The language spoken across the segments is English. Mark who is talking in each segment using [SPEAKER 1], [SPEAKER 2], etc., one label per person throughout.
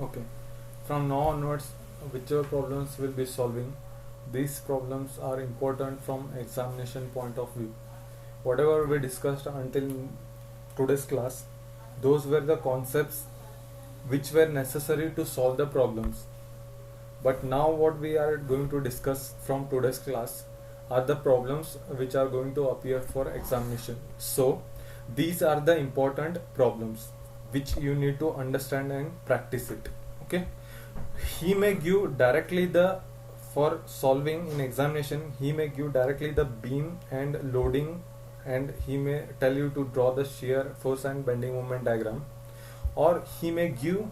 [SPEAKER 1] Okay. From now onwards, whichever problems will be solving, these problems are important from examination point of view. Whatever we discussed until today's class, those were the concepts which were necessary to solve the problems. But now what we are going to discuss from today's class are the problems which are going to appear for examination. So these are the important problems which you need to understand and practice it. Okay. He may give directly the, for solving in examination, he may give directly the beam and loading, and he may tell you to draw the shear force and bending moment diagram, or he may give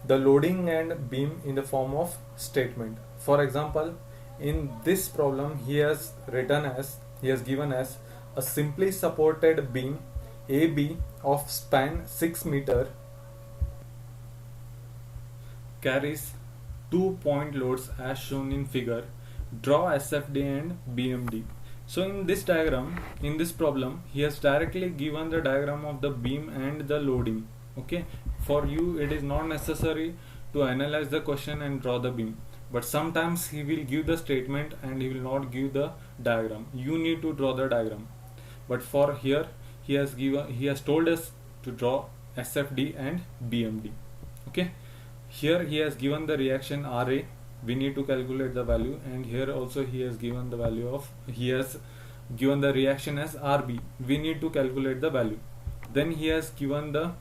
[SPEAKER 1] the loading and beam in the form of statement. For example, in this problem he has given as a simply supported beam AB of span 6 meter carries 2 point loads as shown in figure. Draw SFD and BMD. So in this diagram, in this problem, he has directly given the diagram of the beam and the loading. Okay, for you it is not necessary to analyze the question and draw the beam, but sometimes he will give the statement and he will not give the diagram. You need to draw the diagram. But for here, he has told us to draw SFD and BMD. Okay, here he has given the reaction RA, we need to calculate the value, and here also he has given the value of, he has given the reaction as RB, we need to calculate the value. Then he has given the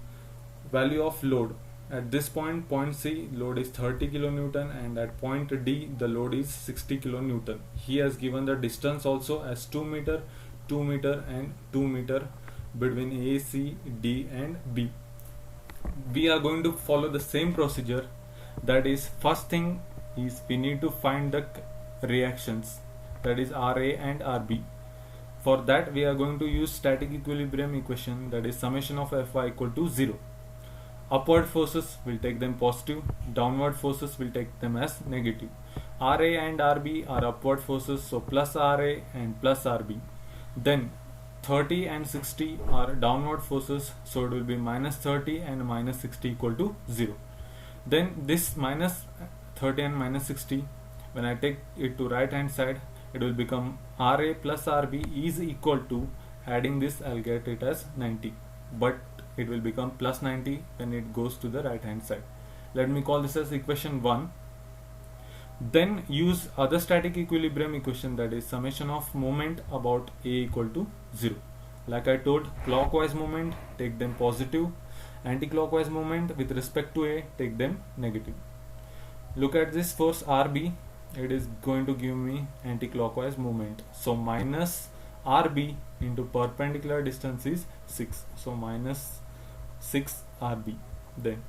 [SPEAKER 1] value of load. At this point C, load is 30 kilonewton, and at point D the load is 60 kilonewton. He has given the distance also as 2 meter, 2 meter and 2 meter between A, C, D and B. We are going to follow the same procedure. That is, first thing is we need to find the reactions, that is RA and RB. For that we are going to use static equilibrium equation, that is summation of Fy equal to 0. Upward forces will take them positive, downward forces will take them as negative. RA and RB are upward forces, so plus RA and plus RB. Then 30 and 60 are downward forces, so it will be minus 30 and minus 60 equal to 0. Then this minus 30 and minus 60, when I take it to right hand side, it will become RA plus RB is equal to, adding this I'll get it as 90, but it will become plus 90 when it goes to the right hand side. Let me call this as equation 1. Then use other static equilibrium equation, that is summation of moment about A equal to 0. Like I told, clockwise moment take them positive, anti-clockwise moment with respect to A take them negative. Look at this force RB, it is going to give me anti-clockwise moment, so minus RB into perpendicular distance is 6, so minus 6 RB. Then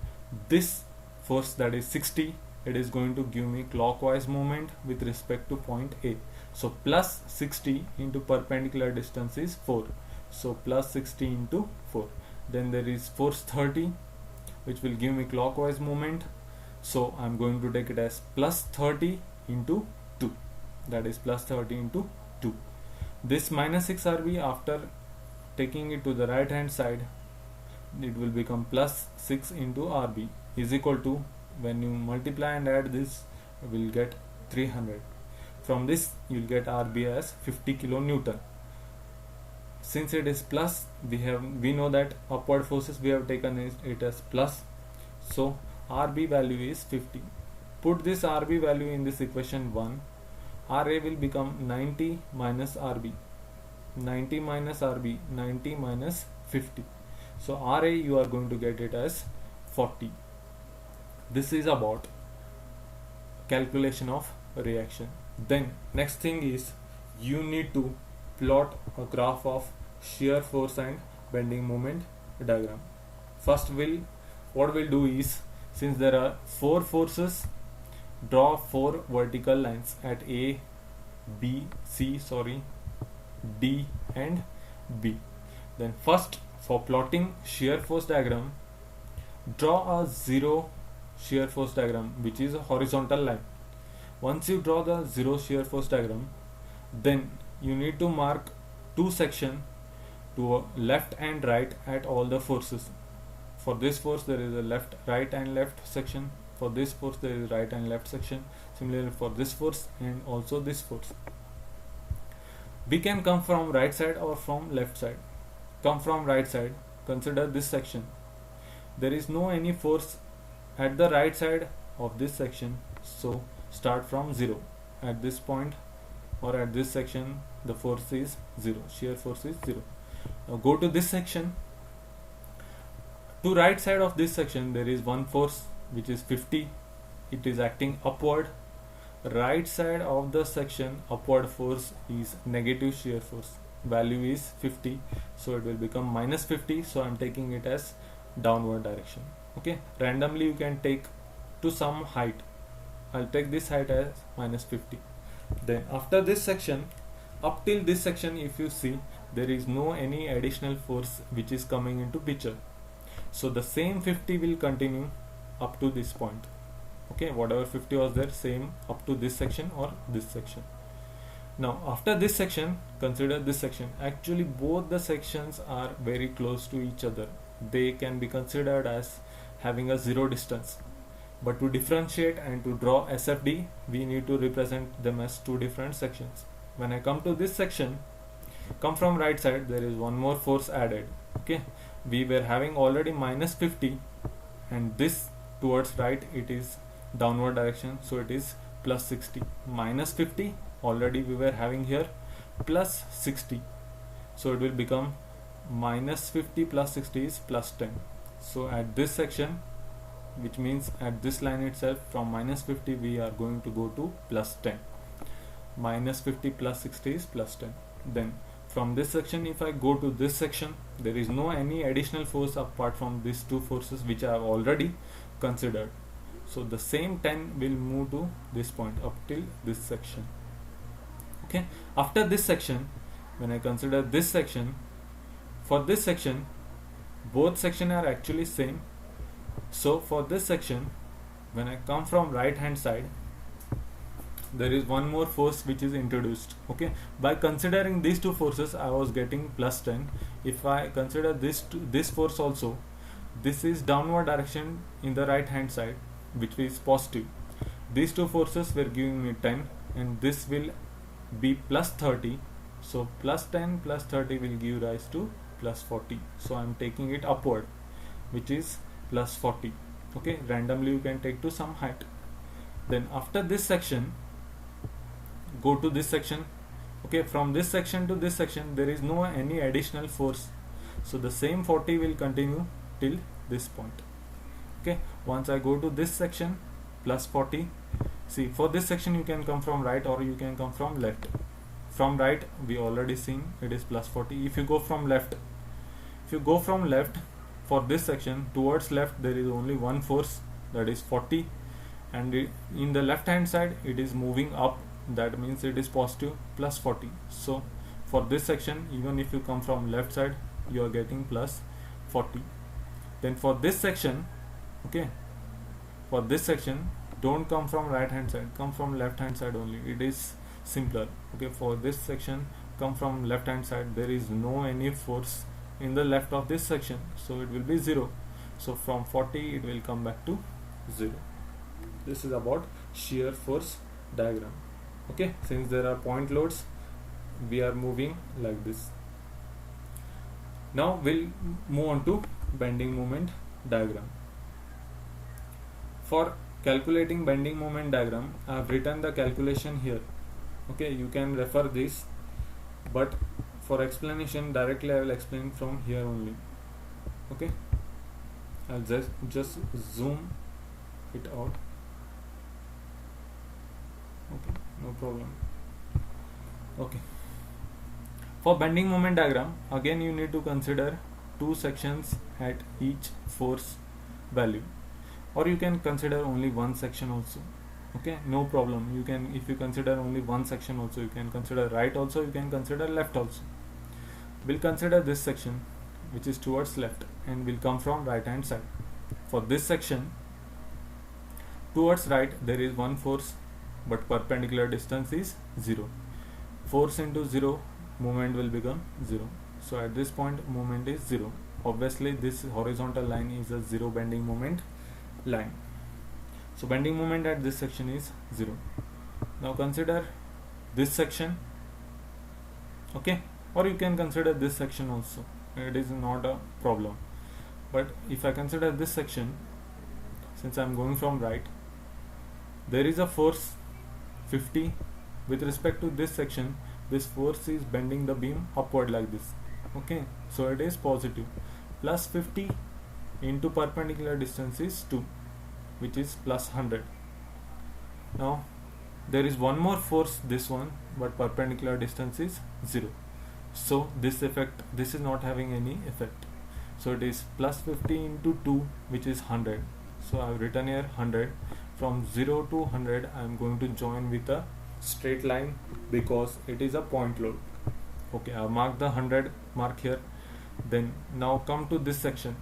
[SPEAKER 1] this force, that is 60, it is going to give me clockwise moment with respect to point A, so plus 60 into perpendicular distance is 4, so plus 60 into 4. Then there is force 30 which will give me clockwise moment, so I'm going to take it as plus 30 into 2, that is plus 30 into 2. This minus 6 RB, after taking it to the right hand side, it will become plus 6 into RB is equal to, when you multiply and add this, you will get 300. From this you will get RB as 50 kilonewton. Since it is plus, we know that upward forces we have taken it as plus, so RB value is 50. Put this RB value in this equation 1. RA will become 90 minus RB, 90 minus RB, 90 minus 50. So RA you are going to get it as 40. This is about calculation of reaction. Then next thing is you need to plot a graph of shear force and bending moment diagram. First what we'll do is, since there are 4 forces, draw 4 vertical lines at A, B, D and B. Then first, for plotting shear force diagram, draw a zero shear force diagram which is a horizontal line. Once you draw the zero shear force diagram, then you need to mark 2 sections to left and right at all the forces. For this force there is a left, right and left section. For this force there is right and left section. Similarly for this force and also this force. We can come from right side or from left side. Come from right side, consider this section. There is no any force at the right side of this section, so start from 0. At this point or at this section the force is 0, shear force is 0. Now go to this section. To right side of this section there is one force which is 50. It is acting upward. Right side of the section upward force is negative shear force. Value is 50, so it will become minus 50. So I am taking it as downward direction. Okay, randomly you can take to some height. I'll take this height as minus 50. Then after this section, up till this section, if you see, there is no any additional force which is coming into picture. So the same 50 will continue up to this point. Okay, whatever 50 was there, same up to this section or this section. Now after this section, consider this section. Actually both the sections are very close to each other. They can be considered as having a zero distance. But to differentiate and to draw SFD, we need to represent them as two different sections. When I come to this section, come from right side, there is one more force added. Okay, we were having already minus 50, and this towards right it is downward direction, so it is plus 60. Minus 50 already we were having here, plus 60, so it will become minus 50 plus 60 is plus 10. So at this section, which means at this line itself, from minus 50 we are going to go to plus 10. Minus 50 plus 60 is plus 10. Then from this section, if I go to this section, there is no any additional force apart from these two forces which I have already considered. So the same 10 will move to this point up till this section. Okay, after this section, when I consider this section, for this section both sections are actually same. So for this section, when I come from right hand side, there is one more force which is introduced. Okay, by considering these two forces I was getting plus 10. If I consider this force also, this is downward direction in the right hand side, which is positive. These two forces were giving me 10, and this will be plus 30. So plus 10 plus 30 will give rise to plus 40. So I am taking it upward, which is plus 40. Okay, randomly you can take to some height. Then after this section, go to this section. Okay, from this section to this section there is no any additional force, so the same 40 will continue till this point. Okay, once I go to this section, plus 40. See, for this section you can come from right or you can come from left. From right we already seen it is plus 40. If you go from left, for this section towards left there is only one force, that is 40, and in the left hand side it is moving up, that means it is positive, plus 40. So for this section, even if you come from left side, you are getting plus 40. Then for this section, okay, for this section don't come from right hand side, come from left hand side only, it is simpler. Okay, for this section come from left hand side, there is no any force in the left of this section, so it will be 0. So from 40 it will come back to 0. This is about shear force diagram. Okay, since there are point loads, we are moving like this. Now we'll move on to bending moment diagram. For calculating bending moment diagram, I have written the calculation here. Okay, you can refer this, but for explanation directly I will explain from here only. Okay, I'll just zoom it out. Okay, no problem. Okay, for bending moment diagram, again you need to consider two sections at each force value, or you can consider only one section also. Okay, no problem, you can, if you consider only one section also, you can consider right also, you can consider left also. We'll consider this section which is towards left and will come from right hand side. For this section towards right there is one force, but perpendicular distance is 0. Force into 0, moment will become 0. So at this point moment is 0. Obviously this horizontal line is a 0 bending moment line. So bending moment at this section is 0. Now consider this section, okay, or you can consider this section also, it is not a problem. But if I consider this section, since I am going from right, there is a force 50. With respect to this section, this force is bending the beam upward like this, okay, so it is positive. Plus 50 into perpendicular distance is 2, which is plus 100. Now there is one more force, this one, but perpendicular distance is 0, so this is not having any effect. So it is plus 50 into 2, which is 100. So I have written here 100. From 0 to 100 I am going to join with a straight line because it is a point load. Okay, I have marked the 100 mark here. Then now come to this section.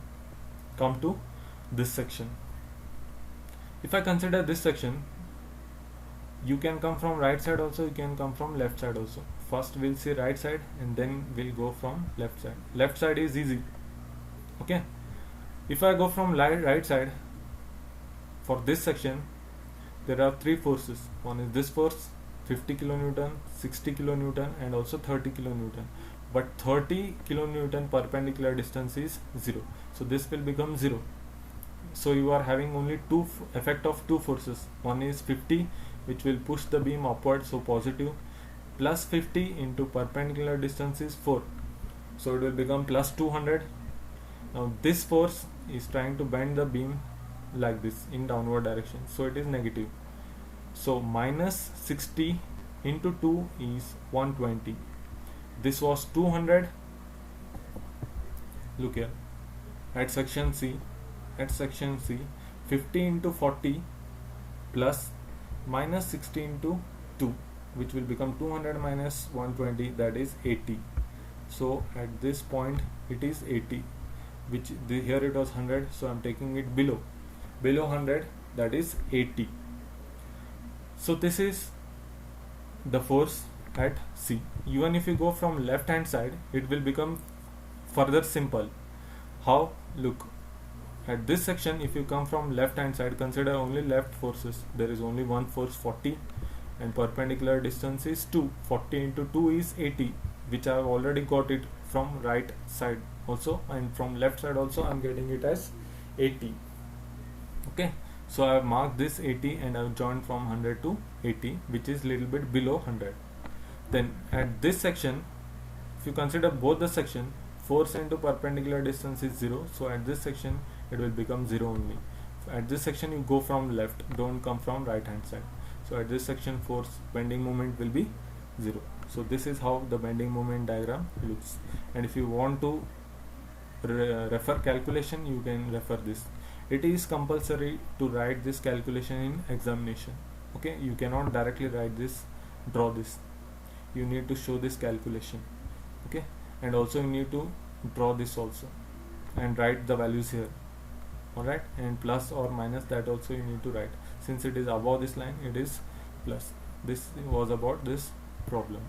[SPEAKER 1] If I consider this section, you can come from right side also, you can come from left side also. First we'll see right side and then we'll go from left side. Left side is easy, okay. If I go from right side, for this section there are 3 forces. One is this force 50 kilonewton, 60 kilonewton and also 30 kilonewton. But 30 kilonewton perpendicular distance is 0, so this will become 0. So you are having only effect of 2 forces. One is 50, which will push the beam upward, so positive, plus 50 into perpendicular distance is 4, so it will become plus 200. Now this force is trying to bend the beam like this in downward direction, so it is negative. So minus 60 into 2 is 120. This was 200. Look here at section C, 50 into 40 plus minus 60 into 2, which will become 200 minus 120, that is 80. So at this point it is 80, which here it was 100, so I am taking it below 100, that is 80. So this is the force at C. Even if you go from left hand side, it will become further simple. How? Look at this section. If you come from left hand side, consider only left forces. There is only one force 40 and perpendicular distance is 2. 40 into 2 is 80, which I have already got it from right side also, and from left side also I am getting it as 80. Okay, so I have marked this 80 and I have joined from 100 to 80, which is little bit below 100. Then at this section, if you consider both the section, force into perpendicular distance is 0, so at this section it will become 0 only. At this section you go from left, don't come from right hand side. So at this section force bending moment will be 0. So this is how the bending moment diagram looks. And if you want to refer calculation, you can refer this. It is compulsory to write this calculation in examination. Okay, you cannot directly write this, draw this. You need to show this calculation. Okay, and also you need to draw this also and write the values here. Alright, and plus or minus, that also you need to write. Since it is above this line, it is plus. This was about this problem.